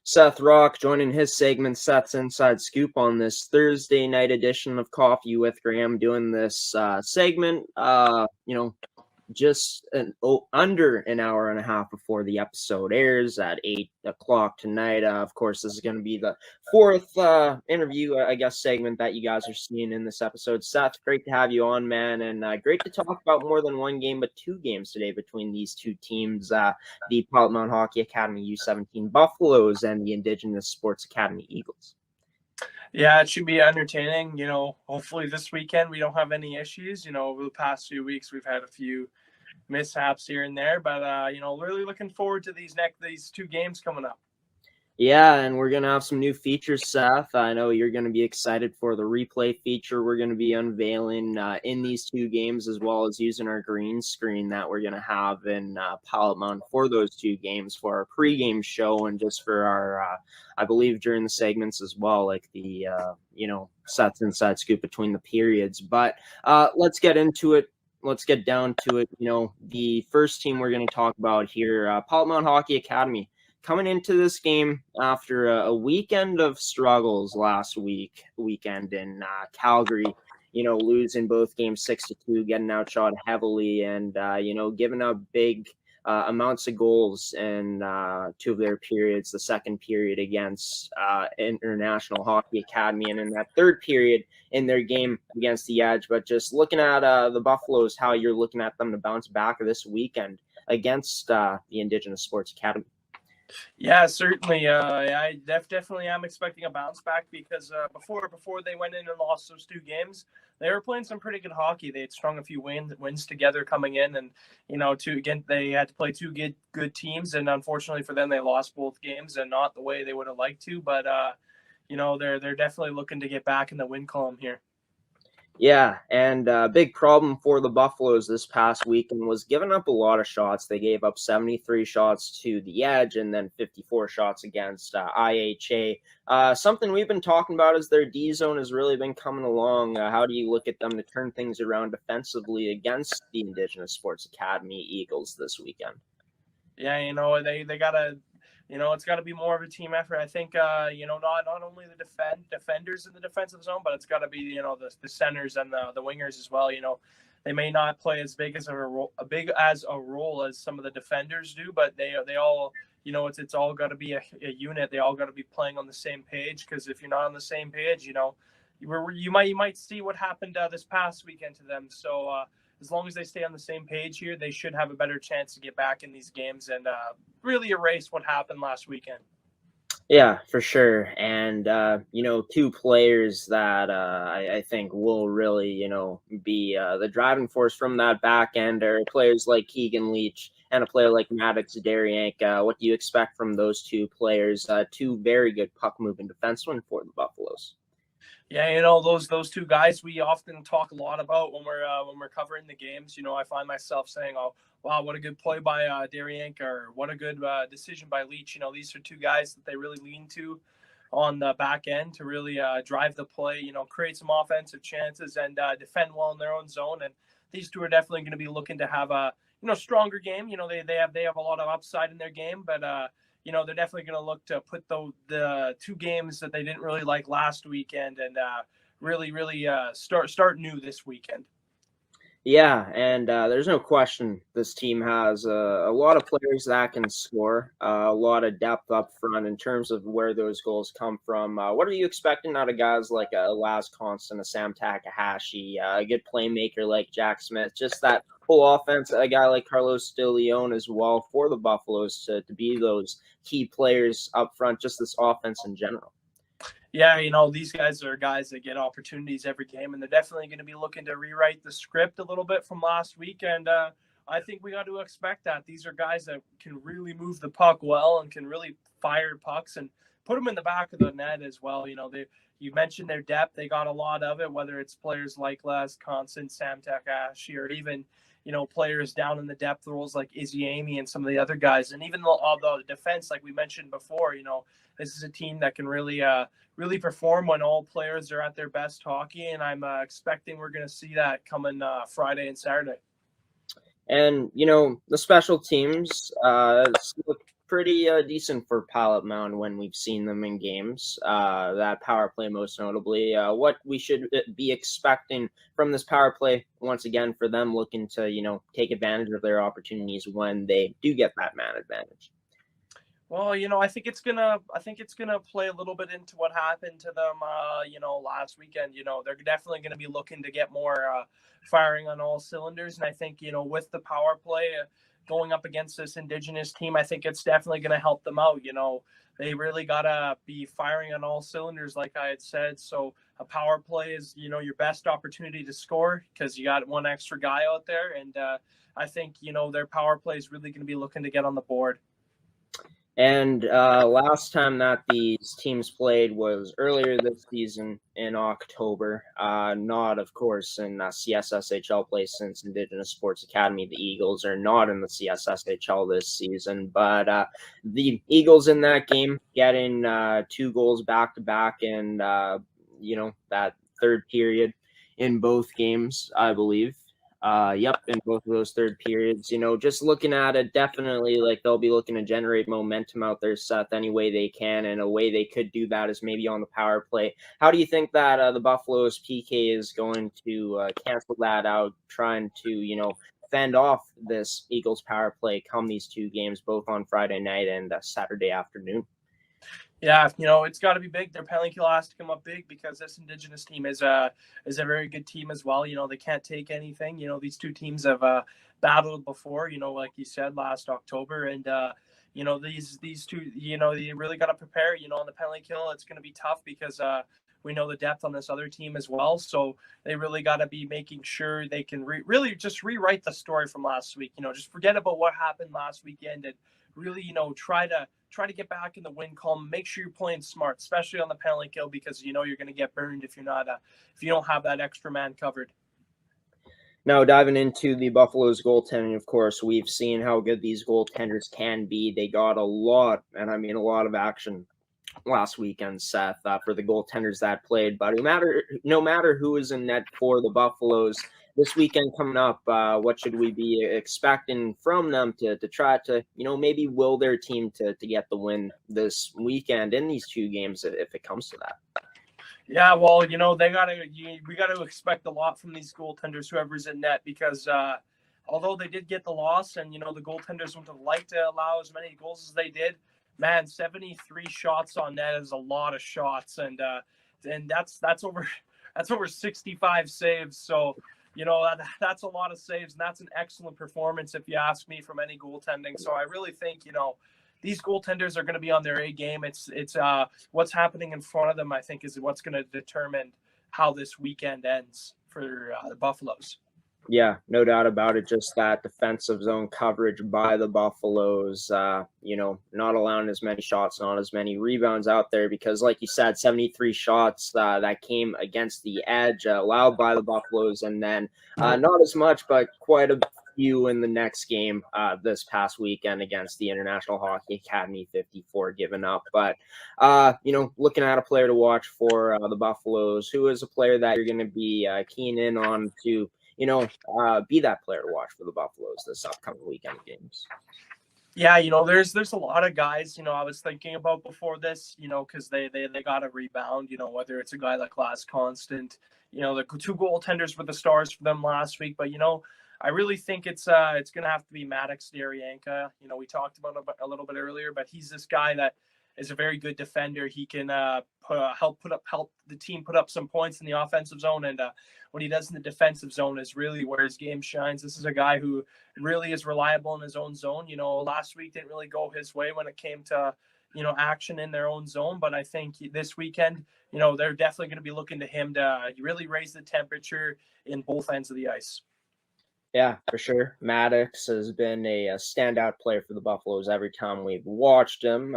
Seth Rock joining his segment, Seth's Inside Scoop, on this Thursday night edition of Coffee with Graham, doing this segment, just under an hour and a half before the episode airs at 8 o'clock tonight. Of course, this is going to be the fourth interview, I guess, segment that you guys are seeing in this episode. Seth, great to have you on, man, and great to talk about more than one game, but two games today between these two teams, the Mound Hockey Academy U17 Buffaloes and the Indigenous Sports Academy Eagles. Yeah, it should be entertaining. Hopefully this weekend we don't have any issues. Over the past few weeks we've had a few mishaps here and there, but really looking forward to these two games coming up. Yeah, and we're going to have some new features, Seth. I know you're going to be excited for the replay feature we're going to be unveiling in these two games, as well as using our green screen that we're going to have in Mound for those two games for our pregame show and just for our, I believe, during the segments as well, like the, Seth's Inside Scoop between the periods. But let's get into it. Let's get down to it. The first team we're going to talk about here, Mound Hockey Academy, coming into this game after a weekend of struggles last weekend in Calgary, losing both games 6-2, getting outshot heavily, and giving up big amounts of goals in two of their periods. The second period against International Hockey Academy, and in that third period in their game against the Edge. But just looking at the Buffaloes, how you're looking at them to bounce back this weekend against the Indigenous Sports Academy. Yeah, certainly. I definitely am expecting a bounce back because before they went in and lost those two games, they were playing some pretty good hockey. They had strung a few wins together coming in, and they had to play two good teams, and unfortunately for them, they lost both games and not the way they would have liked to. But they're definitely looking to get back in the win column here. Yeah, and a big problem for the Buffaloes this past weekend was giving up a lot of shots. They gave up 73 shots to the Edge and then 54 shots against IHA. Something we've been talking about is their D zone has really been coming along. How do you look at them to turn things around defensively against the Indigenous Sports Academy Eagles this weekend? Yeah, they got to it's got to be more of a team effort. I think, not only the defenders in the defensive zone, but it's got to be, the centers and the wingers as well. They may not play as big as a role as some of the defenders do, but they all, it's all got to be a unit. They all got to be playing on the same page, because if you're not on the same page, you might see what happened this past weekend to them. So, as long as they stay on the same page here, they should have a better chance to get back in these games and really erase what happened last weekend. Yeah, for sure. And, two players that I think will really, be the driving force from that back end are players like Keegan Leach and a player like Maddox Derianka. What do you expect from those two players? Two very good puck-moving defensemen for the Buffaloes. Yeah, those two guys we often talk a lot about when we're covering the games. I find myself saying, "Oh, wow, what a good play by Derianka," or "What a good decision by Leach." These are two guys that they really lean to on the back end to really drive the play. Create some offensive chances and defend well in their own zone. And these two are definitely going to be looking to have a stronger game. They have a lot of upside in their game, but they're definitely going to look to put the two games that they didn't really like last weekend and really start new this weekend. Yeah, and there's no question this team has a lot of players that can score, a lot of depth up front in terms of where those goals come from. What are you expecting out of guys like a Laz Constant, a Sam Takahashi, a good playmaker like Jack Smith, just that whole offense, a guy like Carlos De Leon as well for the Buffaloes to be those key players up front, just this offense in general? Yeah, these guys are guys that get opportunities every game, and they're definitely going to be looking to rewrite the script a little bit from last week. And I think we got to expect that. These are guys that can really move the puck well and can really fire pucks and put them in the back of the net as well. You mentioned their depth. They got a lot of it, whether it's players like Les Constant, Sam Takahashi, or even, players down in the depth roles like Izzy Amy and some of the other guys. And even although the defense, like we mentioned before, this is a team that can really perform when all players are at their best hockey. And I'm expecting we're going to see that coming Friday and Saturday. And, the special teams look pretty decent for Pilot Mound when we've seen them in games. That power play, most notably. What we should be expecting from this power play, once again, for them looking to take advantage of their opportunities when they do get that man advantage. Well, I think it's gonna play a little bit into what happened to them, last weekend. They're definitely gonna be looking to get more firing on all cylinders, and I think with the power play going up against this Indigenous team, I think it's definitely gonna help them out. They really gotta be firing on all cylinders, like I had said. So a power play is your best opportunity to score because you got one extra guy out there, and I think their power play is really gonna be looking to get on the board. And last time that these teams played was earlier this season in October. Not, of course, in CSSHL play since Indigenous Sports Academy. The Eagles are not in the CSSHL this season. But the Eagles in that game getting 2 goals back-to-back in, that third period in both games, I believe. Yep, in both of those third periods. Just looking at it, definitely like they'll be looking to generate momentum out there, Seth, any way they can. And a way they could do that is maybe on the power play. How do you think that the Buffalo's PK is going to cancel that out, trying to, fend off this Eagles power play come these 2 games, both on Friday night and Saturday afternoon? Yeah, it's got to be big. Their penalty kill has to come up big because this Indigenous team is a very good team as well. They can't take anything. These 2 teams have battled before. Like you said last October, and these 2. You really got to prepare. On the penalty kill, it's going to be tough because we know the depth on this other team as well. So they really got to be making sure they can really just rewrite the story from last week. Just forget about what happened last weekend and really, try to get back in the win column. Make sure you're playing smart, especially on the penalty kill, because you're going to get burned if you don't have that extra man covered. Now, diving into the Buffalo's goaltending, of course, we've seen how good these goaltenders can be. They got a lot, and I mean a lot of action last weekend, Seth, for the goaltenders that played. But no matter who is in net for the Buffaloes this weekend coming up, what should we be expecting from them to try to maybe will their team to get the win this weekend in these 2 games if it comes to that? Yeah, well, we got to expect a lot from these goaltenders, whoever's in net, because although they did get the loss, and the goaltenders would have liked to allow as many goals as they did, man, 73 shots on net is a lot of shots, and that's over 65 saves. So that's a lot of saves, and that's an excellent performance if you ask me from any goaltending. So I really think these goaltenders are going to be on their A game. It's what's happening in front of them, I think, is what's going to determine how this weekend ends for the Buffaloes. Yeah, no doubt about it. Just that defensive zone coverage by the Buffaloes, not allowing as many shots, not as many rebounds out there because, like you said, 73 shots that came against the edge allowed by the Buffaloes, and then not as much, but quite a few in the next game this past weekend against the International Hockey Academy, 54 given up. But, looking at a player to watch for the Buffaloes, who is a player that you're going to be keen in on to be that player to watch for the Buffaloes this upcoming weekend games? Yeah, there's a lot of guys, I was thinking about before this, because they got a rebound, whether it's a guy like Last Constant, the 2 goaltenders were the stars for them last week, but I really think it's going to have to be Maddox Daryanka. We talked about him a little bit earlier, but he's this guy that is a very good defender. He can help the team put up some points in the offensive zone, and what he does in the defensive zone is really where his game shines. This is a guy who really is reliable in his own zone. Last week didn't really go his way when it came to action in their own zone, but I think this weekend they're definitely going to be looking to him to really raise the temperature in both ends of the ice. Yeah, for sure. Maddox has been a standout player for the Buffaloes every time we've watched him,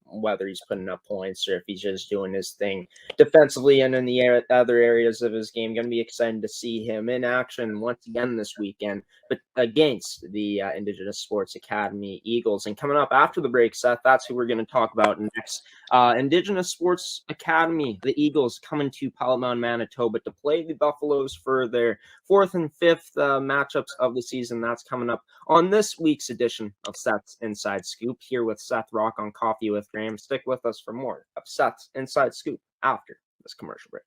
whether he's putting up points or if he's just doing his thing defensively and in the other areas of his game. Going to be excited to see him in action once again this weekend, but against the Indigenous Sports Academy Eagles. And coming up after the break, Seth, that's who we're going to talk about next. Indigenous Sports Academy, the Eagles coming to Pilot Mound, Manitoba to play the Buffaloes for their 4th and 5th matchups of the season. That's coming up on this week's edition of Seth's Inside Scoop here with Seth Rock on Coffee with Graham. Stick with us for more of Seth's Inside Scoop after this commercial break.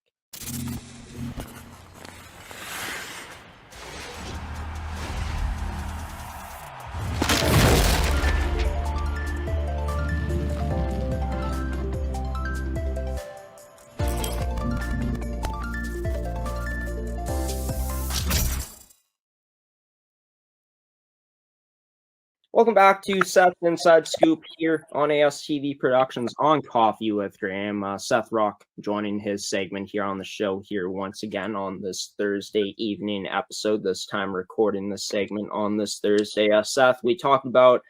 Welcome back to Seth's Inside Scoop here on ASTV Productions on Coffee with Graham. Seth Rock joining his segment here on the show here once again on this Thursday evening episode, this time recording this segment on this Thursday. Seth, we talked about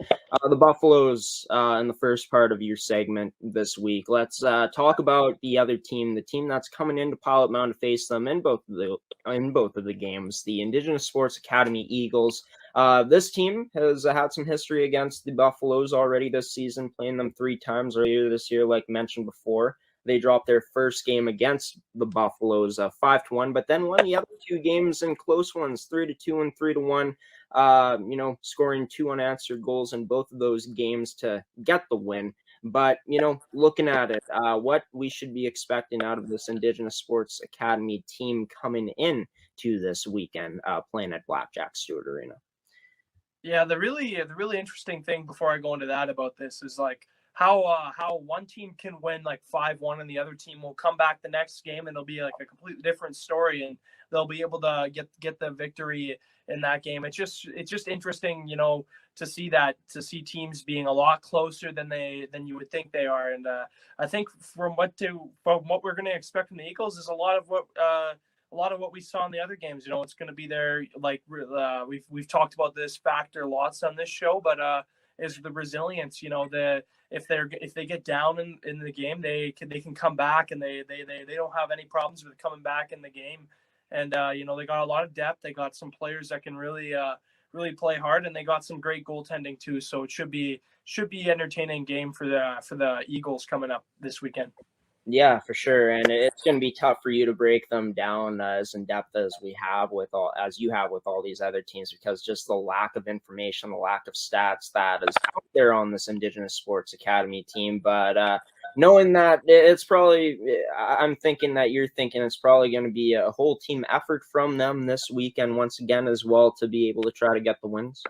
the Buffaloes in the first part of your segment this week. Let's talk about the other team, the team that's coming into Pilot Mound to face them in both of the games, the Indigenous Sports Academy Eagles. This team has had some history against the Buffaloes already this season, playing them 3 times earlier this year, like mentioned before. They dropped their first game against the Buffaloes 5-1, but then won the other 2 games in close ones, 3-2 and 3-1, scoring 2 unanswered goals in both of those games to get the win. But, looking at it, what we should be expecting out of this Indigenous Sports Academy team coming in to this weekend playing at Blackjack Stewart Arena. Yeah, the really interesting thing before I go into that about this is like how one team can win like 5-1 and the other team will come back the next game and it'll be like a completely different story and they'll be able to get the victory in that game. It's just interesting, to see teams being a lot closer than you would think they are. And I think from what we're going to expect from the Eagles is a lot of what we saw in the other games. It's going to be there. Like we've talked about this factor lots on this show, but is the resilience. If they get down in the game, they can come back and they don't have any problems with coming back in the game. And they got a lot of depth. They got some players that can really play hard, and they got some great goaltending too. So it should be entertaining game for the Eagles coming up this weekend. Yeah, for sure, and it's going to be tough for you to break them down as in depth as you have with all these other teams, because just the lack of information, the lack of stats that is out there on this Indigenous Sports Academy team. But knowing that it's probably, I'm thinking that you're thinking it's probably going to be a whole team effort from them this weekend once again as well to be able to try to get the wins.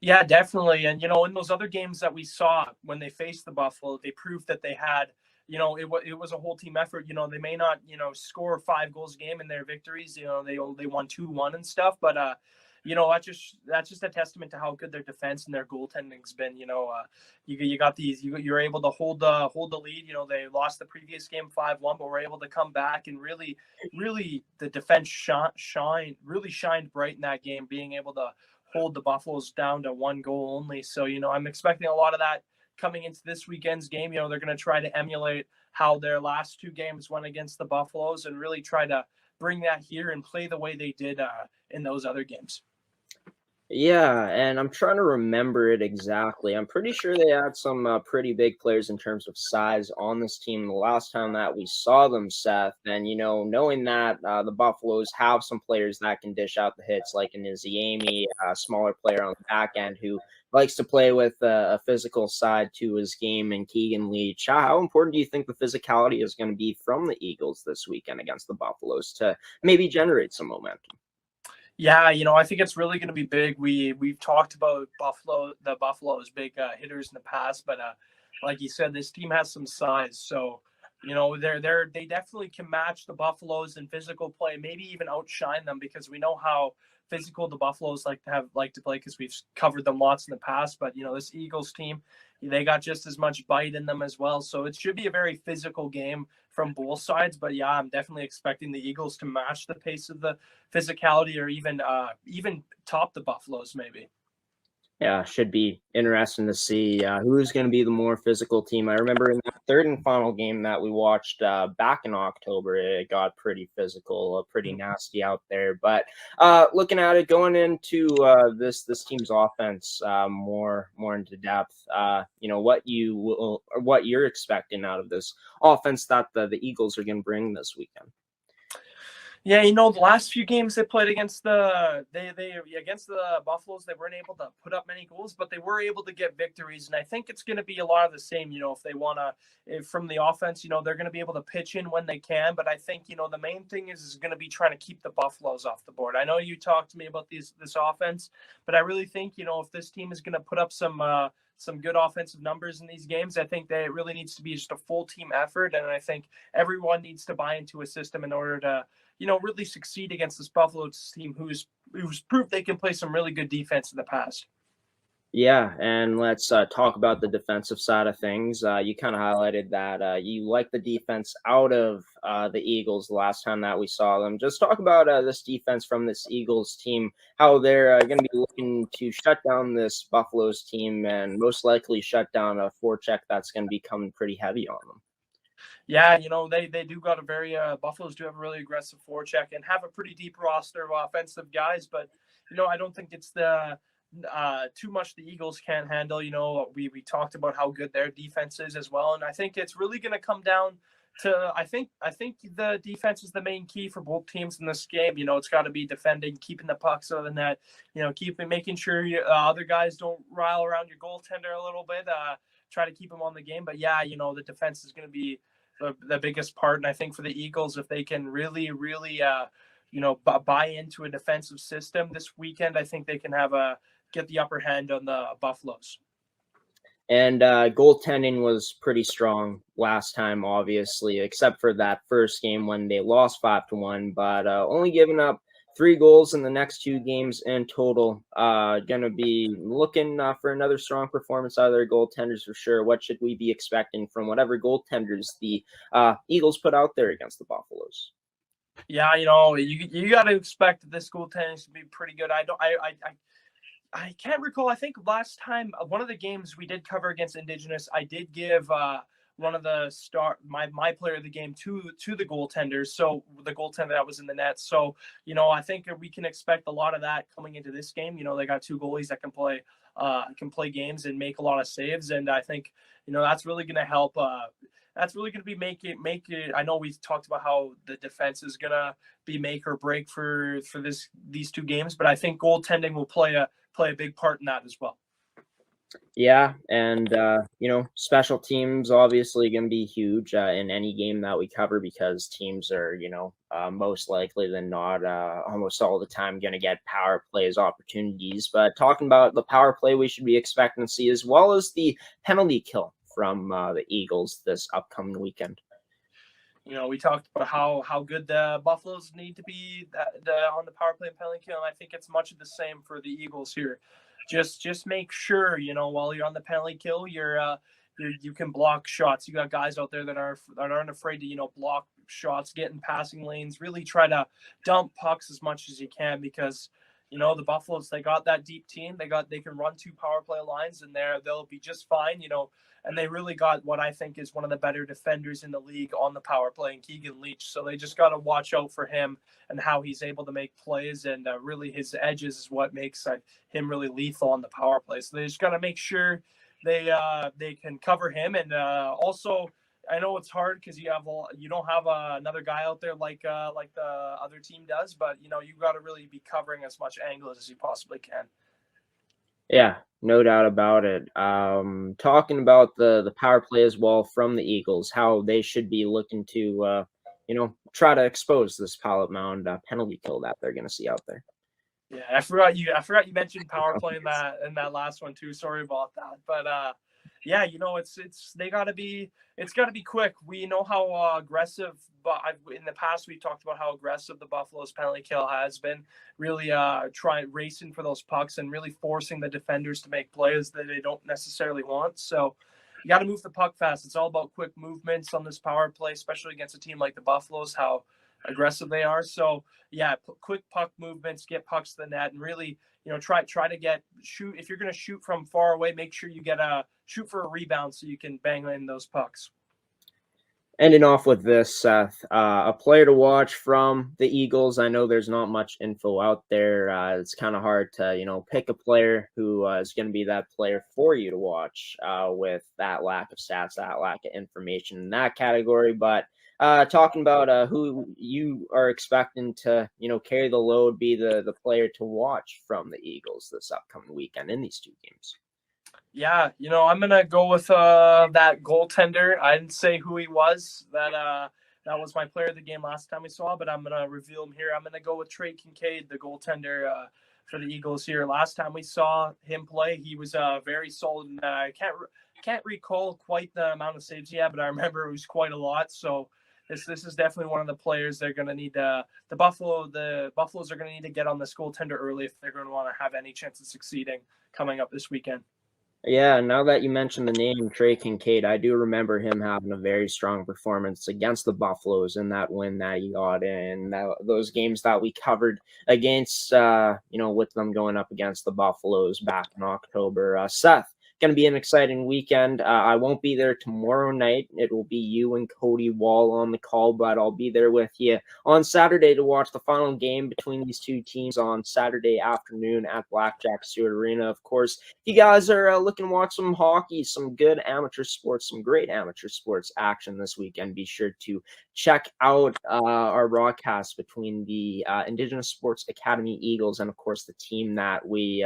Yeah, definitely. And, in those other games that we saw when they faced the Buffalo, they proved that they had, it was a whole team effort. They may not, score 5 goals a game in their victories. They won 2-1 and stuff. But, that's just a testament to how good their defense and their goaltending's been. You got these, you're able to hold the lead. They lost the previous game 5-1, but were able to come back and really the defense shined bright in that game, being able to hold the Buffaloes down to 1 goal only. So, I'm expecting a lot of that coming into this weekend's game. They're going to try to emulate how their last 2 games went against the Buffaloes and really try to bring that here and play the way they did in those other games. Yeah, and I'm trying to remember it exactly. I'm pretty sure they had some pretty big players in terms of size on this team the last time that we saw them, Seth. And, knowing that the Buffaloes have some players that can dish out the hits, like an Izzy, a smaller player on the back end who likes to play with a physical side to his game, and Keegan Leach. How important do you think the physicality is going to be from the Eagles this weekend against the Buffaloes to maybe generate some momentum? Yeah, I think it's really going to be big. We've talked about the Buffalo's big hitters in the past, but like you said, this team has some size. So, they definitely can match the Buffaloes in physical play, maybe even outshine them, because we know how physical the Buffaloes like to play, because we've covered them lots in the past. But this Eagles team, they got just as much bite in them as well. So it should be a very physical game from both sides. But yeah, I'm definitely expecting the Eagles to match the pace of the physicality, or even top the Buffaloes maybe. Yeah, should be interesting to see who's going to be the more physical team. I remember in that third and final game that we watched back in October, it got pretty physical, pretty nasty out there. But looking at it, going into this team's offense more into depth, what you're expecting out of this offense that the Eagles are going to bring this weekend. Yeah, the last few games they played against against the Buffaloes, they weren't able to put up many goals, but they were able to get victories. And I think it's going to be a lot of the same. If they want to, from the offense, they're going to be able to pitch in when they can. But I think the main thing is going to be trying to keep the Buffaloes off the board. I know you talked to me about this offense, but I really think if this team is going to put up some good offensive numbers in these games, I think that it really needs to be just a full team effort, and I think everyone needs to buy into a system in order to really succeed against this Buffalo team who's proved they can play some really good defense in the past. Yeah, and let's talk about the defensive side of things. You kind of highlighted that you like the defense out of the Eagles the last time that we saw them. Just talk about this defense from this Eagles team, how they're going to be looking to shut down this Buffalo's team and most likely shut down a forecheck that's going to be coming pretty heavy on them. Yeah, they do got a very Buffaloes do have a really aggressive forecheck and have a pretty deep roster of offensive guys, but I don't think it's the too much the Eagles can't handle. We talked about how good their defense is as well, and I think it's really going to come down to I think the defense is the main key for both teams in this game. It's got to be defending, keeping the pucks out of the net. Making sure other guys don't rile around your goaltender a little bit. Try to keep him on the game, but yeah, the defense is going to be the biggest part. And I think for the Eagles, if they can really, really, buy into a defensive system this weekend, I think they can get the upper hand on the Buffaloes. And goaltending was pretty strong last time, obviously, except for that first game when they lost 5-1, but only giving up 3 goals in the next 2 games in total. Gonna be looking for another strong performance out of their goaltenders for sure. What should we be expecting from whatever goaltenders the Eagles put out there against the Buffaloes? Yeah, you got to expect this goaltending to be pretty good. I can't recall. I think last time one of the games we did cover against Indigenous, I did give one of the my player of the game to the goaltenders. So the goaltender that was in the net. So I think we can expect a lot of that coming into this game. They got 2 goalies that can play games and make a lot of saves, and I think that's really going to help. That's really going to be make it. I know we talked about how the defense is going to be make or break for these 2 games, but I think goaltending will play a big part in that as well. Yeah, and special teams obviously going to be huge in any game that we cover because teams are, most likely than not, almost all the time going to get power plays opportunities. But talking about the power play we should be expecting to see, as well as the penalty kill from the Eagles this upcoming weekend. We talked about how good the Buffaloes need to be on the power play and penalty kill, and I think it's much of the same for the Eagles here. Just make sure while you're on the penalty kill, you can block shots. You got guys out there that aren't afraid to block shots, get in passing lanes, really try to dump pucks as much as you can because the Buffaloes, they got that deep team. They can run 2 power play lines and they'll be just fine. And they really got what I think is one of the better defenders in the league on the power play, in Keegan Leach. So they just got to watch out for him and how he's able to make plays. And really his edges is what makes him really lethal on the power play. So they just got to make sure they can cover him. And also, I know it's hard because you don't have another guy out there like the other team does, but you got to really be covering as much angles as you possibly can. Yeah, no doubt about it. Talking about the power play as well from the Eagles, how they should be looking to, try to expose this Pilot Mound penalty kill that they're going to see out there. Yeah, I forgot you mentioned power play in that last one too. Sorry about that, but yeah, it's got to be quick. We know how aggressive, but in the past we talked about how aggressive the Buffalo's penalty kill has been. Really racing for those pucks and really forcing the defenders to make plays that they don't necessarily want. So you got to move the puck fast. It's all about quick movements on this power play, especially against a team like the Buffaloes, how aggressive they are. So yeah, quick puck movements, get pucks to the net, and really, try to shoot. If you're going to shoot from far away, make sure you shoot for a rebound so you can bang in those pucks. Ending off with this, Seth, a player to watch from the Eagles. I know there's not much info out there. It's kind of hard to, pick a player who is going to be that player for you to watch with that lack of stats, that lack of information in that category. But talking about who you are expecting to, carry the load, be the player to watch from the Eagles this upcoming weekend in these two games. Yeah, I'm gonna go with that goaltender. I didn't say who he was. That was my player of the game last time we saw, but I'm gonna reveal him here. I'm gonna go with Trey Kincaid, the goaltender for the Eagles here. Last time we saw him play, he was very solid. And I can't recall quite the amount of saves he had, but I remember it was quite a lot. So this is definitely one of the players they're gonna need. The Buffaloes are gonna need to get on this goaltender early if they're going to want to have any chance of succeeding coming up this weekend. Yeah, now that you mentioned the name Trey Kincaid, I do remember him having a very strong performance against the Buffaloes in that win that he got in those games that we covered against, with them going up against the Buffaloes back in October. Seth, going to be an exciting weekend. I won't be there tomorrow night. It will be you and Cody Wall on the call, but I'll be there with you on Saturday to watch the final game between these two teams on Saturday afternoon at Blackjack Stewart Arena. Of course, if you guys are looking to watch some hockey, some good amateur sports, some great amateur sports action this weekend, be sure to check out our broadcast between the Indigenous Sports Academy Eagles and, of course, the team that we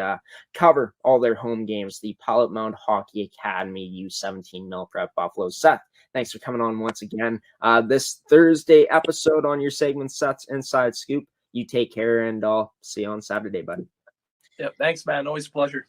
cover all their home games, the Pilot Mound Hockey Academy U17 Milprep Buffalo. Seth, thanks for coming on once again. This Thursday episode on your segment, Seth's Inside Scoop. You take care, and I'll see you on Saturday, buddy. Yep, thanks, man. Always a pleasure.